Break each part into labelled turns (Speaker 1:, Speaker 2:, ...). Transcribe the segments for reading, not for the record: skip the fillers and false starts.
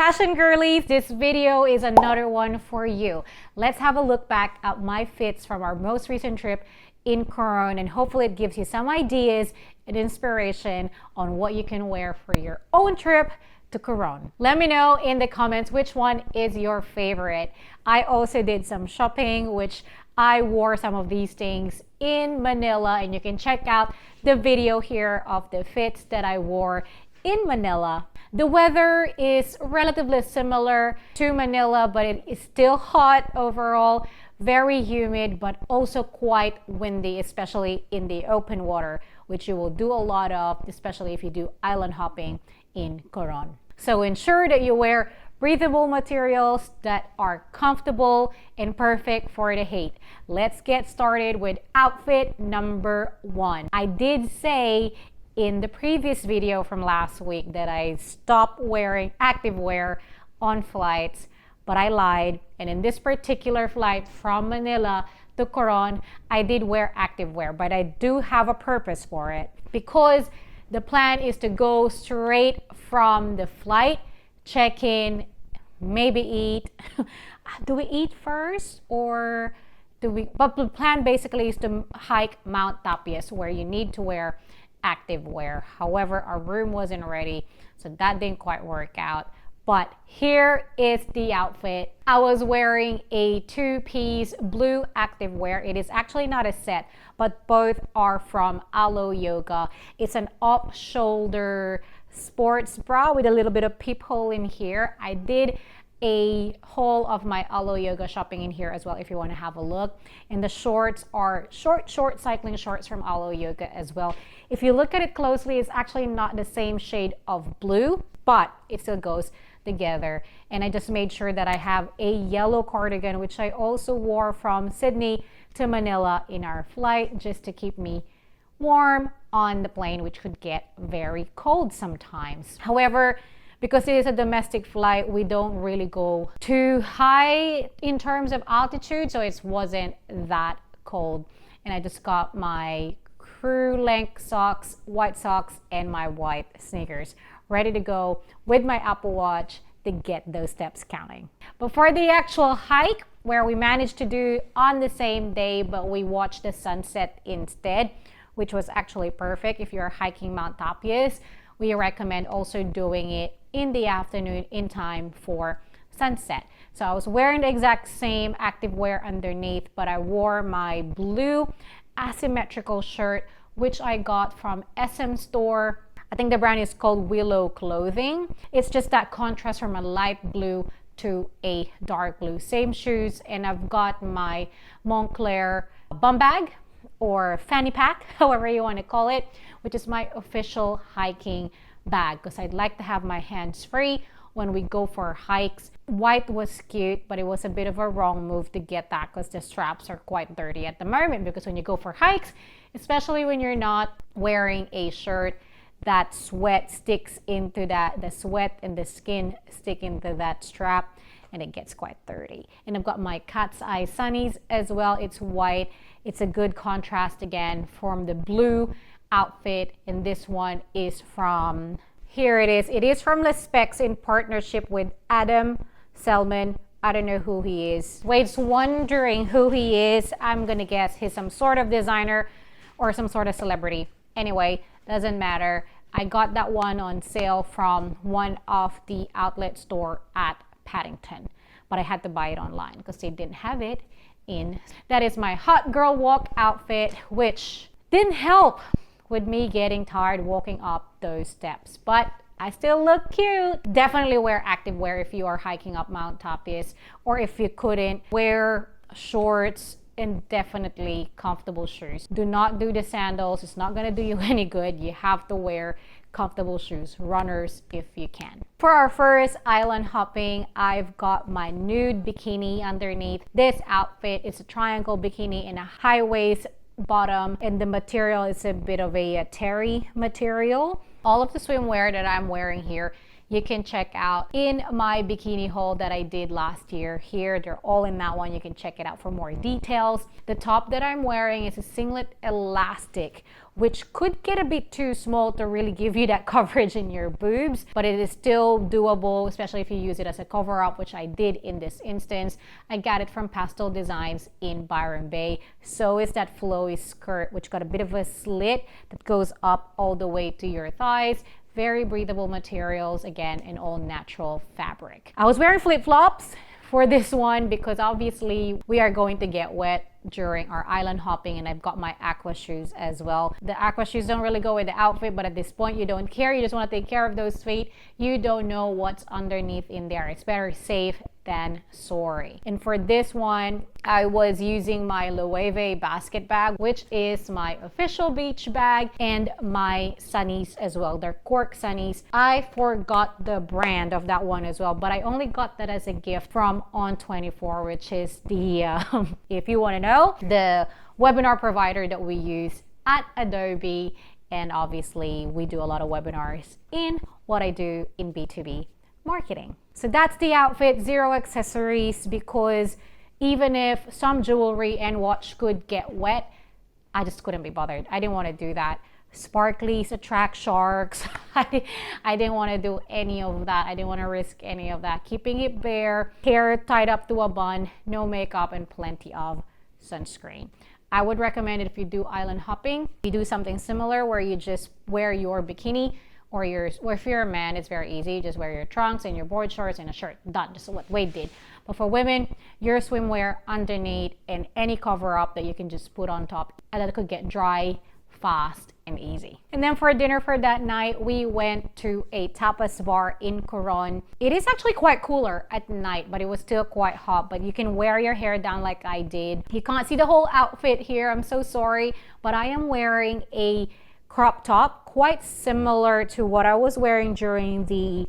Speaker 1: Fashion girlies, this video is another one for you. Let's have a look back at my fits from our most recent trip in Coron, and hopefully it gives you some ideas and inspiration on what you can wear for your own trip to Coron. Let me know in the comments which one is your favorite. I also did some shopping, which I wore some of these things in Manila, and you can check out the video here of the fits that I wore in Manila. The weather is relatively similar to Manila, but it is still hot overall, very humid, but also quite windy, especially in the open water, which you will do a lot of, especially if you do island hopping in Coron. So ensure that you wear breathable materials that are comfortable and perfect for the heat. Let's get started with outfit number 1. I did say in the previous video from last week that I stopped wearing activewear on flights, but I lied. And in this particular flight from Manila to Coron, I did wear activewear, but I do have a purpose for it because the plan is to go straight from the flight, check in, maybe eat. Do we eat first or do we? But the plan basically is to hike Mount Tapius, where you need to wear activewear. However, our room wasn't ready, so that didn't quite work out. But here is the outfit. I was wearing a 2-piece blue activewear. It is actually not a set, but both are from Alo Yoga. It's an off-shoulder sports bra with a little bit of peephole in here. I did a haul of my Alo Yoga shopping in here as well if you want to have a look. And the shorts are short cycling shorts from Alo Yoga as well. If you look at it closely, it's actually not the same shade of blue, but it still goes together. And I just made sure that I have a yellow cardigan, which I also wore from Sydney to Manila in our flight, just to keep me warm on the plane, which could get very cold sometimes. However, because it is a domestic flight, we don't really go too high in terms of altitude, so it wasn't that cold. And I just got my crew length socks, white socks, and my white sneakers ready to go with my Apple Watch to get those steps counting. But for the actual hike, where we managed to do on the same day, but we watched the sunset instead, which was actually perfect. If you're hiking Mount Tapius, we recommend also doing it in the afternoon in time for sunset. So I was wearing the exact same activewear underneath, but I wore my blue asymmetrical shirt, which I got from SM store. I think the brand is called Willow Clothing. It's just that contrast from a light blue to a dark blue. Same shoes, and I've got my Montclair bum bag or fanny pack, however you want to call it, which is my official hiking bag because I'd like to have my hands free when we go for hikes. White was cute, but it was a bit of a wrong move to get that because the straps are quite dirty at the moment, because when you go for hikes, especially when you're not wearing a shirt, that sweat sticks into that, the sweat and the skin stick into that strap, and it gets quite dirty. And I've got my cat's eye sunnies as well. It's white. It's a good contrast again from the blue outfit, and this one is from, here it is from Les Specs in partnership with Adam Selman. I don't know who he is. Wade's wondering who he is. I'm gonna guess he's some sort of designer or some sort of celebrity. Anyway, doesn't matter. I got that one on sale from one of the outlet store at Paddington, but I had to buy it online because they didn't have it in. That is my hot girl walk outfit, which didn't help with me getting tired walking up those steps, but I still look cute. Definitely wear activewear if you are hiking up Mount Tapius, or if you couldn't, wear shorts and definitely comfortable shoes. Do not do the sandals. It's not gonna do you any good. You have to wear comfortable shoes, runners if you can. For our first island hopping, I've got my nude bikini underneath. This outfit is a triangle bikini in a high waist bottom, and the material is a bit of a terry material. All of the swimwear that I'm wearing here you can check out in my bikini haul that I did last year. Here, they're all in that one. You can check it out for more details. The top that I'm wearing is a singlet elastic, which could get a bit too small to really give you that coverage in your boobs, but it is still doable, especially if you use it as a cover up, which I did in this instance. I got it from Pastel Designs in Byron Bay. So is that flowy skirt, which got a bit of a slit that goes up all the way to your thighs. Very breathable materials, again, in all natural fabric. I was wearing flip-flops for this one because obviously we are going to get wet during our island hopping, and I've got my aqua shoes as well. The aqua shoes don't really go with the outfit, but at this point you don't care. You just want to take care of those feet. You don't know what's underneath in there. It's better safe than sorry. And for this one, I was using my Loewe basket bag, which is my official beach bag, and my sunnies as well. They're cork sunnies. I forgot the brand of that one as well, but I only got that as a gift from On24, which is the if you want to know, the webinar provider that we use at Adobe. And obviously we do a lot of webinars in what I do in B2B marketing. So that's the outfit, zero accessories, because even if some jewelry and watch could get wet, I just couldn't be bothered. I didn't want to do that. Sparklies attract sharks. I didn't want to do any of that. I didn't want to risk any of that. Keeping it bare, hair tied up to a bun, no makeup, and plenty of sunscreen. I would recommend it if you do island hopping. You do something similar where you just wear your bikini, or if you're a man, it's very easy. Just wear your trunks and your board shorts and a shirt. Done. Just what Wade did. But for women, your swimwear underneath and any cover up that you can just put on top, and that could get dry fast and easy. And then for dinner for that night, we went to a tapas bar in Coron. It is actually quite cooler at night, but it was still quite hot. But you can wear your hair down like I did. You can't see the whole outfit here. I'm so sorry, but I am wearing a crop top, quite similar to what I was wearing during the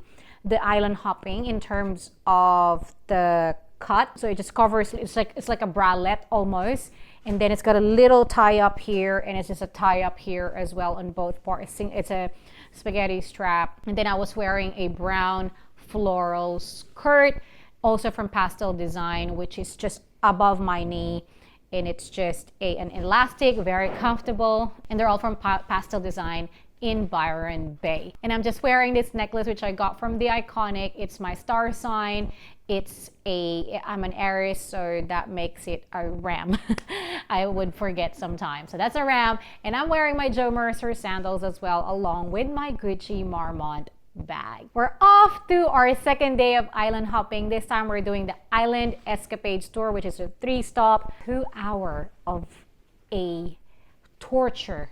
Speaker 1: island hopping in terms of the cut. So it just covers, it's like a bralette almost. And then it's got a little tie up here, and it's just a tie up here as well on both parts. It's a spaghetti strap. And then I was wearing a brown floral skirt, also from Pastel Design, which is just above my knee. And it's just an elastic, very comfortable. And they're all from Pastel Design in Byron Bay. And I'm just wearing this necklace, which I got from The Iconic. It's my star sign. I'm an Aries, so that makes it a ram. I would forget sometimes. So that's a ram. And I'm wearing my Joe Mercer sandals as well, along with my Gucci Marmont bag. We're off to our second day of island hopping. This time we're doing the Island Escapades Tour, which is a 3-stop, 2-hour of a torture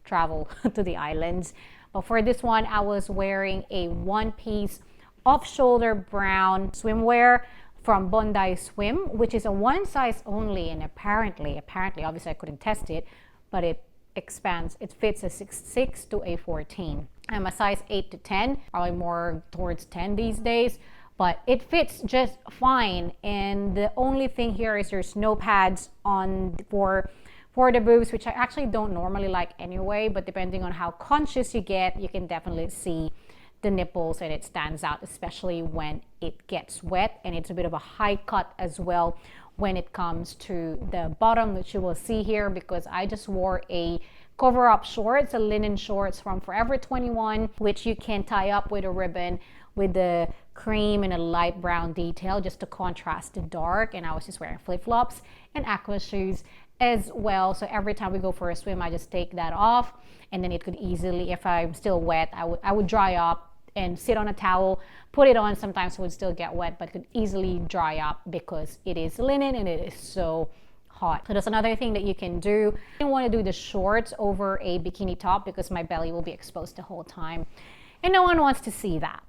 Speaker 1: travel to the islands. But for this one, I was wearing a one-piece off-shoulder brown swimwear from Bondi Swim, which is a one size only, and apparently obviously I couldn't test it, but it expands. It fits a 6 to a 14. I'm a size 8 to 10, probably more towards 10 these days, but it fits just fine. And the only thing here is there's no pads on for the boobs, which I actually don't normally like anyway, but depending on how conscious you get, you can definitely see the nipples, and it stands out, especially when it gets wet. And it's a bit of a high cut as well when it comes to the bottom, which you will see here, because I just wore a cover up shorts, a linen shorts from Forever 21, which you can tie up with a ribbon with the cream and a light brown detail just to contrast the dark. And I was just wearing flip-flops and aqua shoes as well. So every time we go for a swim, I just take that off, and then it could easily, if I'm still wet, I would dry up and sit on a towel, put it on. Sometimes it would still get wet, but could easily dry up because it is linen and it is so hot. So that's another thing that you can do. I don't want to do the shorts over a bikini top because my belly will be exposed the whole time, and no one wants to see that.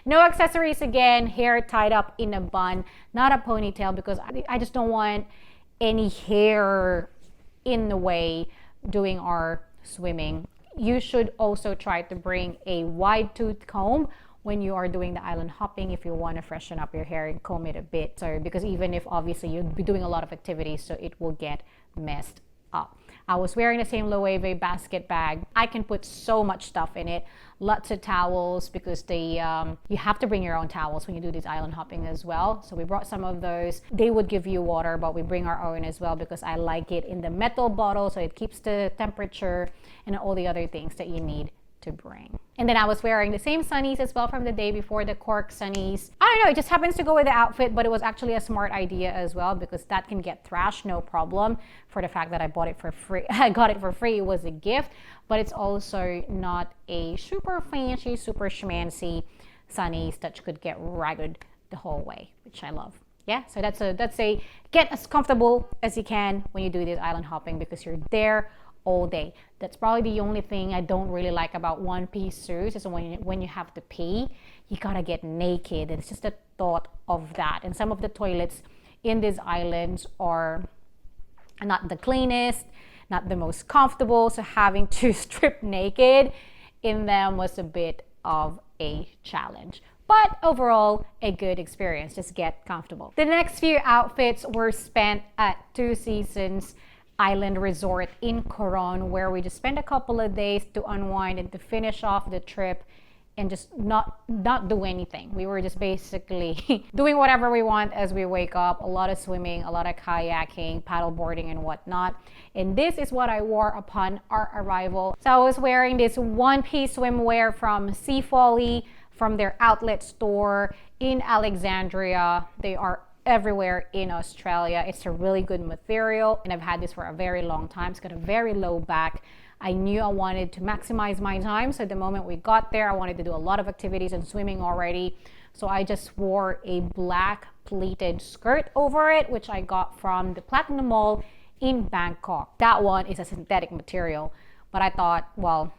Speaker 1: No accessories again, hair tied up in a bun, not a ponytail, because I just don't want any hair in the way doing our swimming. You should also try to bring a wide tooth comb when you are doing the island hopping if you want to freshen up your hair and comb it a bit. So because even if obviously you'll be doing a lot of activities, so it will get messed up. I was wearing the same Loewe basket bag. I can put so much stuff in it. Lots of towels, because they you have to bring your own towels when you do this island hopping as well. So we brought some of those. They would give you water, but we bring our own as well, because I like it in the metal bottle, so it keeps the temperature and all the other things that you need to bring. And then I was wearing the same sunnies as well from the day before, the cork sunnies. I don't know, it just happens to go with the outfit, but it was actually a smart idea as well, because that can get thrashed, no problem, for the fact that I bought it for free. I got it for free, it was a gift, but it's also not a super fancy, super schmancy sunnies that could get ragged the whole way, which I love. Yeah, so that's a get as comfortable as you can when you do this island hopping, because you're there all day. That's probably the only thing I don't really like about one-piece suits, is when you have to pee, you gotta get naked. It's just the thought of that. And some of the toilets in these islands are not the cleanest, not the most comfortable, so having to strip naked in them was a bit of a challenge. But overall, a good experience. Just get comfortable. The next few outfits were spent at Two Seasons Island Resort in Coron, where we just spent a couple of days to unwind and to finish off the trip and just not do anything. We were just basically doing whatever we want as we wake up. A lot of swimming, a lot of kayaking, paddle boarding and whatnot. And this is what I wore upon our arrival. So I was wearing this one-piece swimwear from Sea Folly, from their outlet store in Alexandria. They are everywhere in Australia. It's a really good material, and I've had this for a very long time. It's got a very low back. I knew I wanted to maximize my time, so the moment we got there, I wanted to do a lot of activities and swimming already. So I just wore a black pleated skirt over it, which I got from the Platinum Mall in Bangkok. That one is a synthetic material, but I thought, well,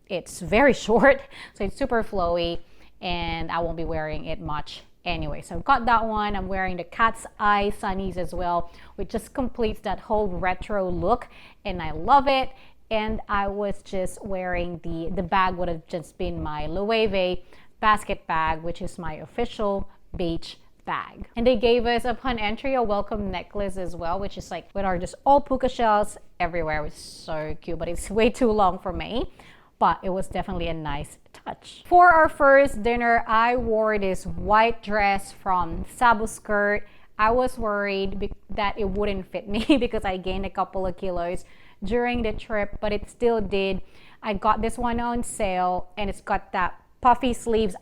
Speaker 1: it's very short, so it's super flowy, and I won't be wearing it much anyway. So I've got that one. I'm wearing the cat's eye sunnies as well, which just completes that whole retro look, and I love it. And I was just wearing the bag would have just been my Loewe basket bag, which is my official beach bag. And they gave us upon entry a welcome necklace as well, which is like with our just all puka shells everywhere. It was so cute, but it's way too long for me. But it was definitely a nice touch. For our first dinner, I wore this white dress from Sabu Skirt. I was worried that it wouldn't fit me because I gained a couple of kilos during the trip, but it still did. I got this one on sale, and it's got that puffy sleeves.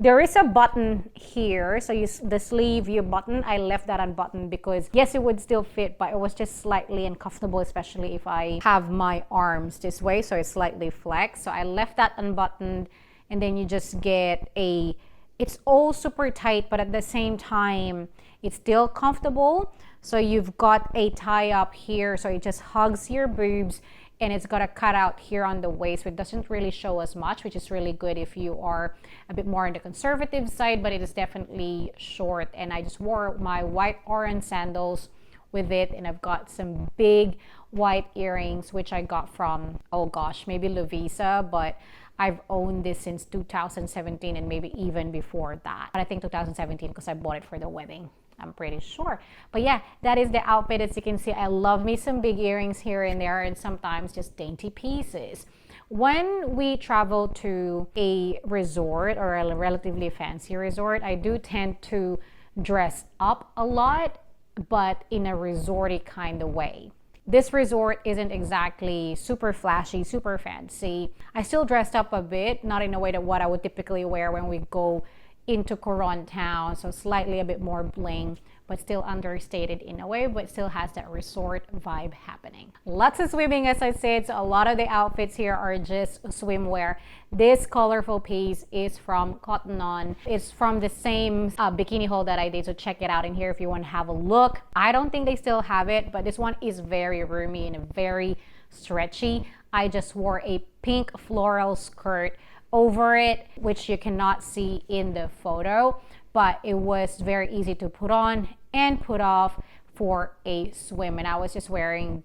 Speaker 1: There is a button here, so the sleeve you button, I left that unbuttoned because yes, it would still fit, but it was just slightly uncomfortable, especially if I have my arms this way, so it's slightly flexed. So I left that unbuttoned, and then you just get it's all super tight, but at the same time it's still comfortable. So you've got a tie up here, so it just hugs your boobs, and it's got a cutout here on the waist, which doesn't really show as much, which is really good if you are a bit more on the conservative side, but it is definitely short. And I just wore my white orange sandals with it, and I've got some big white earrings, which I got from, oh gosh, maybe Lovisa, but I've owned this since 2017 and maybe even before that. But I think 2017 because I bought it for the wedding, I'm pretty sure. But yeah, that is the outfit. As you can see, I love me some big earrings here and there, and sometimes just dainty pieces. When we travel to a resort or a relatively fancy resort, I do tend to dress up a lot, but in a resorty kind of way. This resort isn't exactly super flashy, super fancy. I still dressed up a bit, not in a way that what I would typically wear when we go into Coron town, so slightly a bit more bling, but still understated in a way, but still has that resort vibe happening. Lots of swimming, as I said, so a lot of the outfits here are just swimwear. This colorful piece is from Cotton On. It's from the same bikini haul that I did, so check it out in here if you want to have a look. I don't think they still have it, but this one is very roomy and very stretchy. I just wore a pink floral skirt over it, which you cannot see in the photo, but it was very easy to put on and put off for a swim. And I was just wearing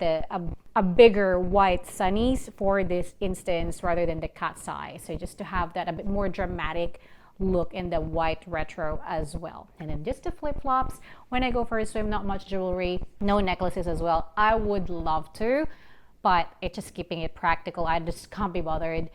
Speaker 1: a bigger white sunnies for this instance rather than the cat's eye, so just to have that a bit more dramatic look in the white retro as well. And then just the flip-flops when I go for a swim. Not much jewelry, no necklaces as well. I would love to, but it's just keeping it practical. I just can't be bothered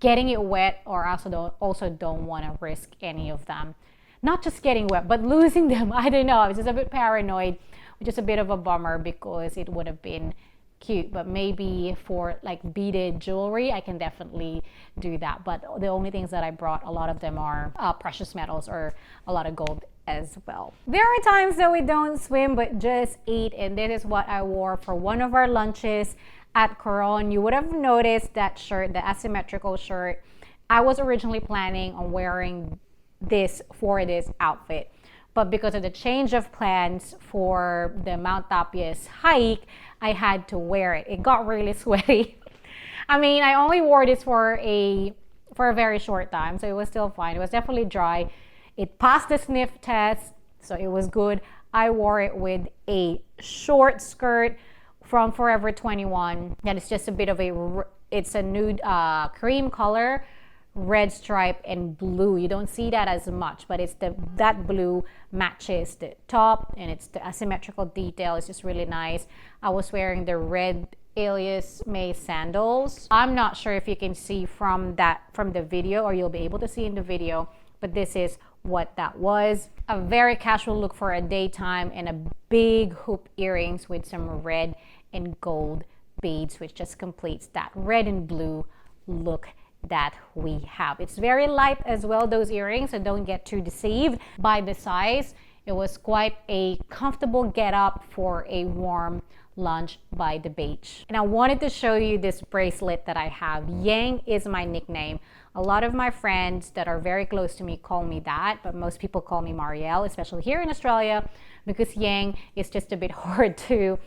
Speaker 1: getting it wet, or also don't want to risk any of them. Not just getting wet, but losing them. I don't know. I was just a bit paranoid, which is a bit of a bummer because it would have been cute. But maybe for like beaded jewelry, I can definitely do that. But the only things that I brought, a lot of them are precious metals or a lot of gold as well. There are times that we don't swim but just eat, and this is what I wore for one of our lunches at Coron. You would have noticed that shirt, the asymmetrical shirt. I was originally planning on wearing this for this outfit, but because of the change of plans for the Mount Tapius hike, I had to wear it. It got really sweaty. I mean, I only wore this for a very short time, so it was still fine. It was definitely dry. It passed the sniff test, so it was good. I wore it with a short skirt from Forever 21. That is just a bit of it's a nude cream color, red stripe and blue. You don't see that as much, but it's that blue matches the top, and it's the asymmetrical detail. It's just really nice. I was wearing the red Alias May sandals. I'm not sure if you can see from the video, or you'll be able to see in the video, but this is what that was. A very casual look for a daytime, and a big hoop earrings with some red and gold beads, which just completes that red and blue look that we have. It's very light as well, those earrings, so don't get too deceived by the size. It was quite a comfortable get up for a warm lunch by the beach. And I wanted to show you this bracelet that I have. Yang is my nickname. A lot of my friends that are very close to me call me that, but most people call me Marielle, especially here in Australia, because Yang is just a bit hard to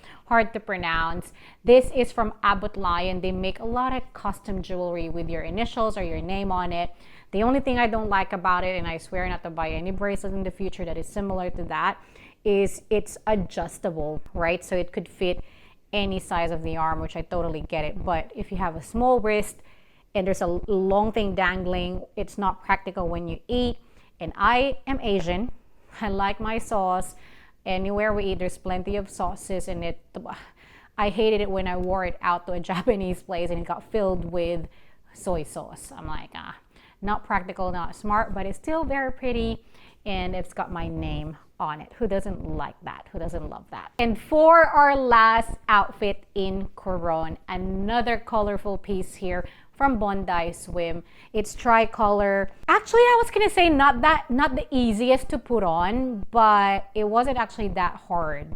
Speaker 1: pronounce. This is from Abbott Lion. They make a lot of custom jewelry with your initials or your name on it. The only thing I don't like about it, and I swear not to buy any bracelet in the future that is similar to that, is it's adjustable, right? So it could fit any size of the arm, which I totally get it. But if you have a small wrist and there's a long thing dangling, it's not practical when you eat. And I am Asian. I like my sauce. Anywhere we eat, there's plenty of sauces in it. I hated it when I wore it out to a Japanese place and it got filled with soy sauce. I'm like, not practical, not smart, but it's still very pretty, and it's got my name on it. Who doesn't like that? Who doesn't love that? And for our last outfit in Coron, another colorful piece here from Bondi Swim. It's tricolor. Actually, I was gonna say not the easiest to put on, but it wasn't actually that hard,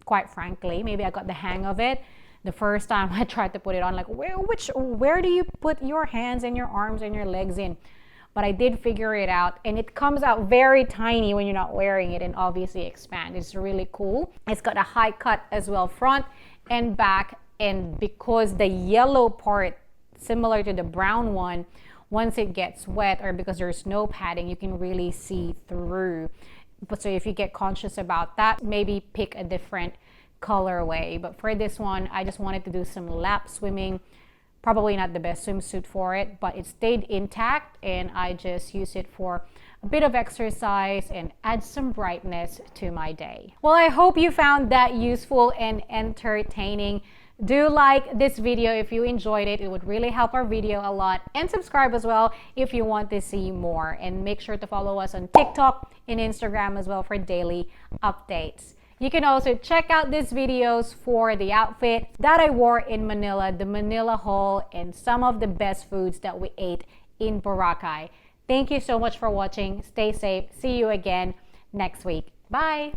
Speaker 1: quite frankly. Maybe I got the hang of it the first time I tried to put it on. Like, where do you put your hands and your arms and your legs in? But I did figure it out, and it comes out very tiny when you're not wearing it, and obviously expand. It's really cool. It's got a high cut as well, front and back, and because the yellow part, similar to the brown one, once it gets wet, or because there's no padding, you can really see through. But so if you get conscious about that, maybe pick a different colorway. But for this one, I just wanted to do some lap swimming. Probably not the best swimsuit for it, but it stayed intact, and I just used it for a bit of exercise and add some brightness to my day. Well, I hope you found that useful and entertaining. Do like this video if you enjoyed it. It would really help our video a lot, and subscribe as well if you want to see more, and make sure to follow us on TikTok and Instagram as well for daily updates. You can also check out these videos for the outfit that I wore in Manila, the Manila haul, and some of the best foods that we ate in Boracay. Thank you so much for watching. Stay safe. See you again next week. Bye!